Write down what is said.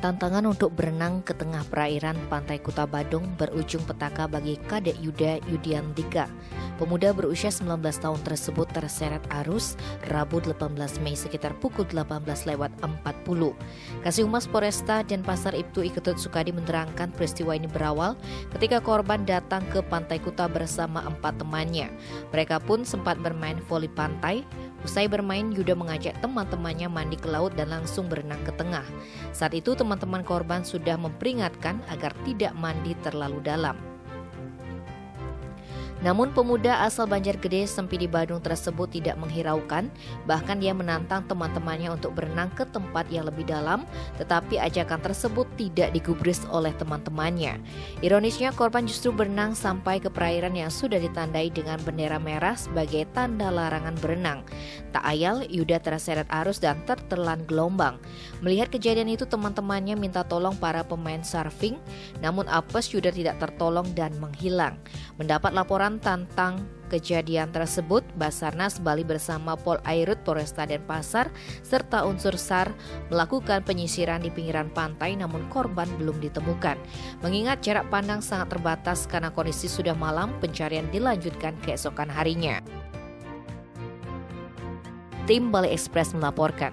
Tantangan untuk berenang ke tengah perairan Pantai Kuta Badung berujung petaka bagi Kadek Yuda Yudiantika. Pemuda berusia 19 tahun tersebut terseret arus Rabu 18 Mei sekitar pukul 18:40. Kasih-Humas Polresta Denpasar Ibtu Iketut Sukadi menerangkan peristiwa ini berawal ketika korban datang ke Pantai Kuta bersama 4 temannya. Mereka pun sempat bermain voli pantai. Usai bermain, Yuda mengajak teman-temannya mandi ke laut dan langsung berenang ke tengah. Saat itu teman-teman korban sudah memperingatkan agar tidak mandi terlalu dalam. Namun pemuda asal Banjargede Sempidi Badung tersebut tidak menghiraukan, bahkan dia menantang teman-temannya untuk berenang ke tempat yang lebih dalam, tetapi ajakan tersebut tidak digubris oleh teman-temannya. Ironisnya korban justru berenang sampai ke perairan yang sudah ditandai dengan bendera merah sebagai tanda larangan berenang. Tak ayal, Yuda terseret arus dan tertelan gelombang. Melihat kejadian itu, teman-temannya minta tolong para pemain surfing, namun apes Yuda tidak tertolong dan menghilang. Mendapat laporan tentang kejadian tersebut, Basarnas Bali bersama Pol Airut Polresta Denpasar serta unsur SAR melakukan penyisiran di pinggiran pantai, namun korban belum ditemukan. Mengingat jarak pandang sangat terbatas karena kondisi sudah malam, pencarian dilanjutkan keesokan harinya. Tim Bali Express melaporkan.